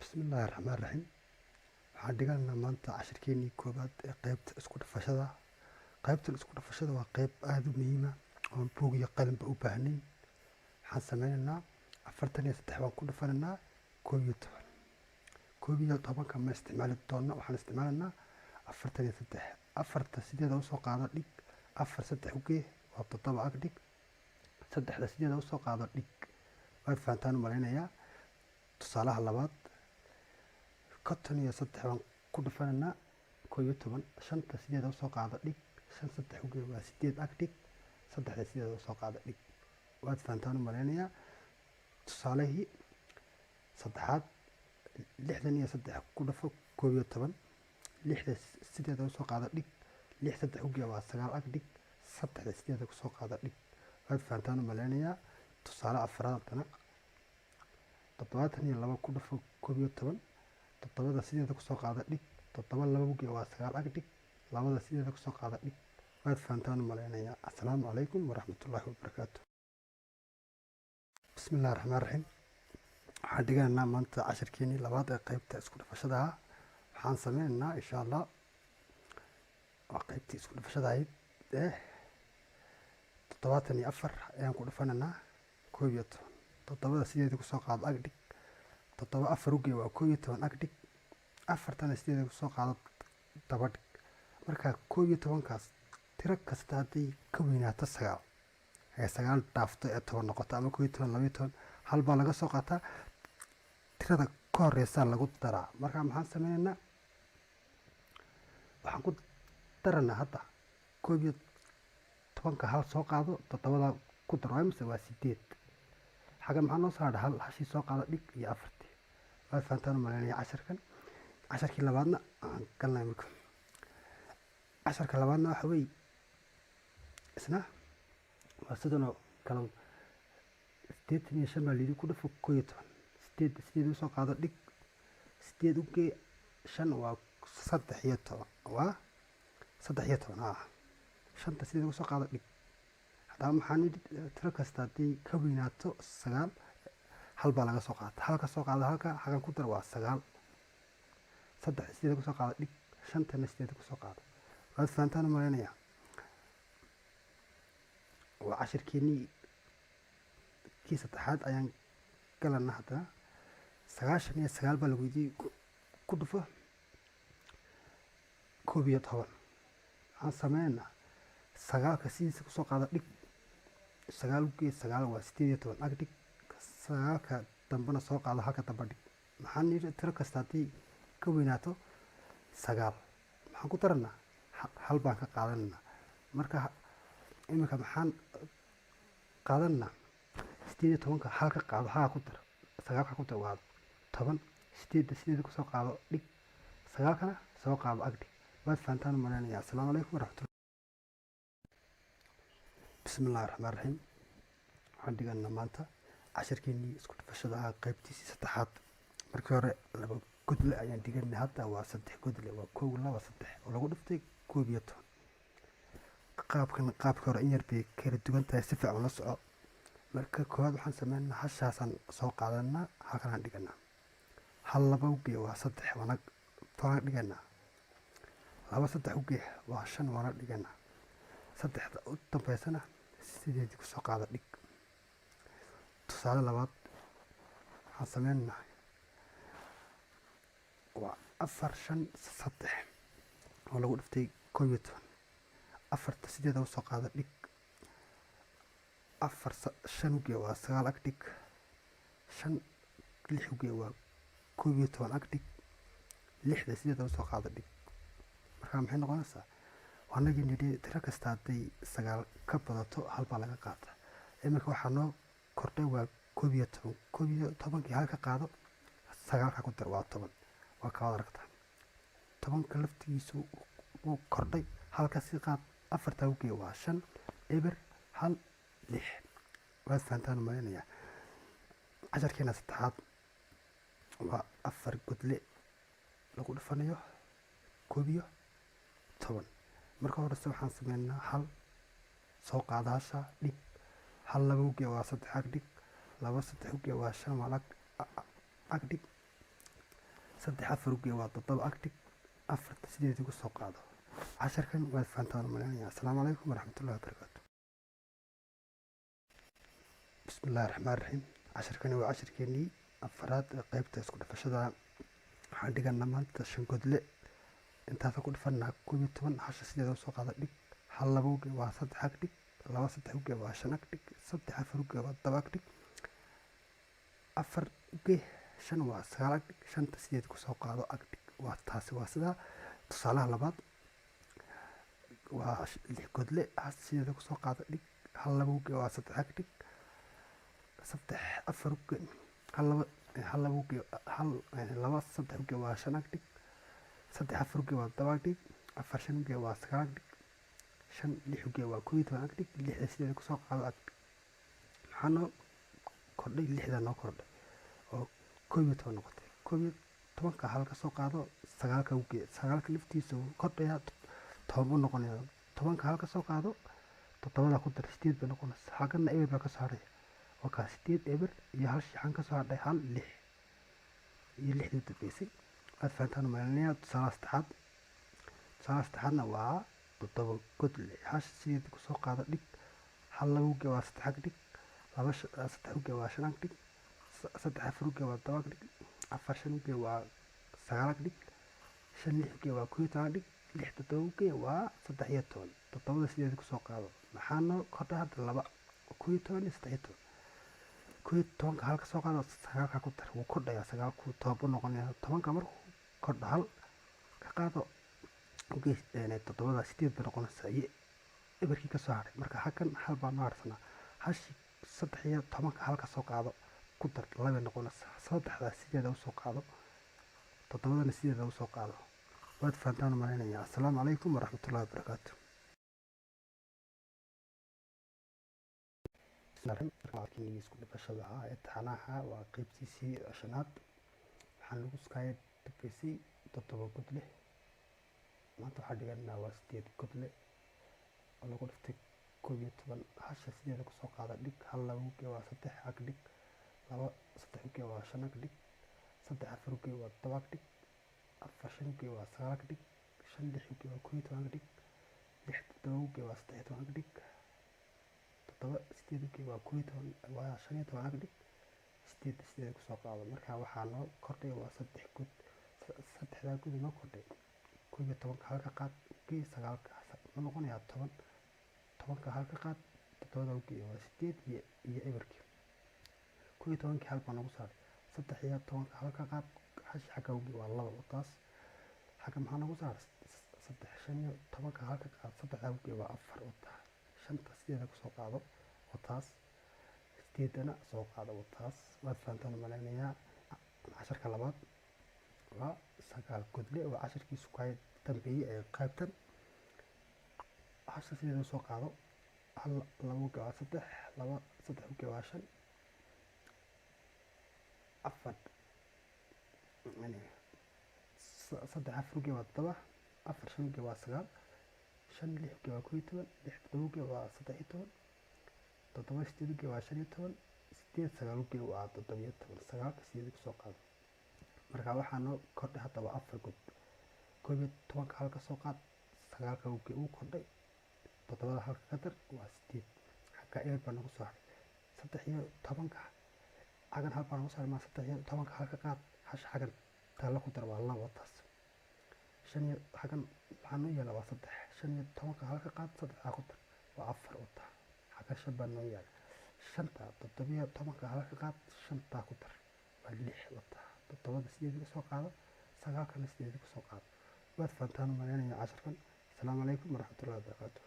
بسم الله الرحمن الرحيم. waxaan dhiganaa maanta cashirkeenii koobaad ee qaybta isku dhafashada. qaybtan isku dhafashada waa qayb aada u muhiima oo buug iyo qalinba u baahnayn. waxaan sameynaynaa 43 baan ku dhafanaynaa 11. 11 ma isticmaali doona, waxaan isticmaalaynaa 43. afarta sideeda usoo qaado dhig, 4 3 ugee waa 7 ag dhig, 3da sideeda usoo qaado dhig. waad fahantaan u malaynayaa. tusaalaha labaad 53 baan ku dhafanaynaa 11. 5ta sideeda usoo qaado dhig, 5 3 ugee waa 8 ag dhig, 3da sideeda usoo qaado dhig. waad fahantaan u malaynayaa. tusaalihii saddexaad 63 ku dhafo 11. 6da sideeda usoo qaado dhig, 6 3 ugee waa 9 ag dhig, 3da sideeda kusoo qaado dhig. waad fahantaan u malaynayaa. tusaale afraad haddana 72 ku dhafo 11. 7da sideeda kusoo qaado dhig, 7 2 ugee waa 9 ag dhig, 2da sideeda kusoo qaado dhig. waad fahantaan u malaynayaa. assalaamu calaykum waraxmatullaahi wabarakaatu. bismillahi raxmaan raxiim. waxaan dhiganaynaa maanta cashirkeenii labaad ee qaybta isku dhafashada ah. waxaan sameynaynaa insha allah waa qaybtii isku dhafashada ahayd ee 74 ayaan ku dhafanaynaa 11. 7da sideeda kusoo qaado ag dhig, 7 4 ugee waa 11 ag dhig, 4tana sideeda kusoo qaado daba dhig. marka 11kaas tiro kasta hadday ka weynaato 9 ee 9 dhaafto ee 10 noqoto ama 11 12 hal baa laga soo qaataa, tirada ka horeysa lagu daraa. marka maxaan sameynaynaa, waxaan ku daranaa hadda 11ka hal soo qaado, 7da ku dar waa mise waa 8. xaga maxaa noo soo hadha hal hashii soo qaado dhig iyo 4tii. waad fahantaan u malaynayaa. casharkii labaadna aan galnay marka. casharka labaadna waxa weeye isna waa sidanoo kale 85 baa liidi ku dhafo 11. 8 usoo qaado dhig, 8 ugee 5 waa 13 waa 13 ah. 5ta sideeda usoo qaado dhig. haddaba maxaan yidhi tiro kasta haddii ka weynaato 9 hal baa laga soo qaata. halka soo qaado halka xagan ku dar waa 9. 3 sideeda kusoo qaado dhig, 5tana sideeda kusoo qaado. waad fahantaan u malaynayaa. waa cashirkeenii kii saddexaad ayaan galanaa haddana. 99 baa lagu weydiiyey ku dhufo 11. waxaan sameynaynaa 9ka sidiisa kusoo qaado dhig, 9 ugee 9 waa 18 ag dhig, 9ka dambena soo qaado halka damba dhig. maxaan yidhi tiro kasta haddii ka weynaato 9 maxaan ku daranaa hal baan ka qaadananaa. marka iminka maxaan qaadanaa 18ka hal ka qaado halka ku dar, 9ka ku dar waa 10. 8da sideeda kusoo qaado dhig, 9kana soo qaado ag dhig. waad fahantaan u malaynayaa. assalaamu calaykum waraxmatullahi. bismillahi raxmaan raxiim. waxaan dhiganaa maanta cashirkeenii isku dhafashada ah qaybtiisii saddexaad. markii hore 2 godle ayaan dhiganay, hadda waa 3 godle, waa 1 2 3 oo lagu dhiftay 11. qaabka hore in yar bay kala duwan tahay, si fiican la soco. marka koowaad waxaan sameynaa hashaasaan soo qaadanaa, halkanaan dhiganaa. 1 2 ugee waa 3 waana dhiganaa. 2 3 ugee waa 5 waana dhiganaa. 3da u dambeysana sideedii kusoo qaado dhig. tusaale labaad waxaan sameynaa waa 4 5 3 oo lagu dhiftay 11. 4ta sideeda usoo qaado dhig, 4 5 ugee waa 9 ag dhig, 5 6 ugee waa 11 ag dhig, 6da sideeda usoo qaado dhig. marka maxay noqonaysaa, anagii nidhi tiro kasta hadday 9 ka badato hal baa laga qaata. iminka waxaa noo kordhay waa 11. 11kii hal ka qaado, 9ka ku dar waa 10. waa ka wada aragtaa 10ka laftigiisu wuu kordhay, halka si qaad 4ta ugee waa 5 eber 1 6. waad fahantaan u malaynayaa. casharkeena saddexaad waa 4 godle lagu dhifanayo 11. marka horese waxaan sameynaa hal soo qaado hasha dhig, 1 2 ugee waa 3 ag dhig, 2 3 ugee waa 5 waa ag dhig, saddex afar uge waa toddoba agtig afarta sideed ugu soo qaado. casharkan waad fahantaan malaynayaa. asalaamu calaykum waraxmatullahi wabarakaatu. bismillahi raxmaan raxiim. casharkani waa casharkeenii afaraad ee qeybta isku dhafashada. waxaan dhiganaa maanta 5 godle intaasa ku dhifanaa 11 hasha sideeda usoo qaada dhig. hal laba uge waa 3 ag dhig. laba 3 uge waa 5 ag dhig. 3 afar uge waa 7 ag dhig. afar uge 5 waa 9 ag dhig. 5ta sideed kusoo qaado ag dhig. waa taasi waa sidaa. tusaalaha labaad waa 6 godle hasha sideeda kusoo qaada dhig. hal laba uge waa 3 ag dhig. 3 afar uge hal laba uge laba 3 uge waa 5 ag dhig. 3 afar uge waa 7 ag dhig. 4 5 uge waa 9 ag dhig. 5 6 uge waa 11 ag dhig. 6 sideeda kusoo qaado ag dhig. maxaa noo kordhay? 6da noo kordhay oo 11 noqotay. 11ka halka soo qaado 9ka uge. 9ka laftiisa kordhaya 10 buu noqonayaa. 10ka halka soo qaado 7da ku dar 8 bay noqonaysaa. xagana eber baa ka soo hadhaya. waa kaa 8 eber iyo hal shixan ka soo hadhay 1 6 iyo 6dii dambeysay. waad fahantaan malaynayaa. tusaalaha saddexaadna waa 7 godle hasha sideeda kusoo qaado dhig. hal laba uge waa 3 ag dhig. laba 3 uge waa 5 ag dhig. 3 afar uge waa 7 ag dhig. 4 5 uge waa 9 ag dhig. 5 6 uge waa 11 ag dhig. 6 7 uge waa 13. 7da sideeda kusoo qaado. maxaa noo kordhay hadda 2 11 iyo 13. 11ka halka soo qaado 9ka ku dar. wuu kordhayaa 9ku 10 buu noqonayaa. 10ka markuu kordho hal ka qaado uge 7da 8 bay noqonaysaa iyo eberkii ka soo hadhay. marka halkan hal baa noo harsanaa. hashi 3 iyo 10ka halka soo qaado ku dar 2 bay noqonaysaa. 3da sideeda usoo qaado. 7dana sideeda usoo qaado. waad fahantaan malaynayaa. asalaamu calaykum waraxmatullahi wabarakaatu. isku dhafashada ee taxanaha waa qeybtiisii 5aad. waxaan lagu iskaaga dambeysay 7 godle. maanta waxaa dhiganaa waa 8 godle oo lagu dhiftay 11 hasha sideeda kusoo qaada dhig. hal laba uge waa 3 ag dhig. laba 3 uge waa 5 ag dhig. 3 afar uge waa 7 ag dhig. 4 5 uge waa 9 ag dhig. 5 6 uge waa 11 ag dhig. 6 7 uge waa 13 ag dhig. 7 8 uge waa 11 waa 15 ag dhig. 8 sideeda kusoo qaado. marka waxaa noo kordhay waa 3 god. 3da god noo kordhay 11ka halka qaad uge 9ka ma noqonayaa 10. 10ka halka qaad 7da uge waa 8 iyo eberkii. 11kii hal baa nagu saaray. 3 iyo 10ka halka qaad hashi xagga uge waa 2 taas. xagga maxaa nagu saaray 3 5 iyo 10ka halka qaad 3da uge waa 4 taas. 5ta sideeda kusoo qaado oo taas. 8dana soo qaado oo taas. waad fahantaan malaynayaa. casharka labaad waa 9 godle waa casharkiisu ka dambeeyay ee qaybtan. hasha sideeda soo qaado. hal laba uge waa 3. laba 3 uge waa 5. 4 3 afar uge waa 7. 4 5 uge waa 9. 5 6 uge waa 11. 6 7 uge waa 13. 7 8 uge waa 15. 8 9 uge waa 17. 9ka sideeda kusoo qaado. marka waxaa noo kordhay hadda waa 4 god. 11ka halka soo qaad 9ka uge uu kordhay. 7da halka ka dar waa 8. xagga eber baa nagu soo hadhay. 3 iyo 10ka xaggan hal baa nagu soo hadhay. 3 iyo 10ka halka qaad hasha xaggan taalla ku dar waa 2 taas. 5 iyo xaggan waxaa noo yaala waa 3. 5 iyo 10ka halka qaad 3 ku dar waa 4 oo taa. xagga 5 baa noo yaala. 5ta 7 iyo 10ka halka qaad 5 ku dar waa 6 oo taa. 7da sideeda kusoo qaado. 9kana sideeda kusoo qaado. waad fahantaan malaynayaa casharkan. asalaamu calaykum waraxmatullahi wabarakaatu.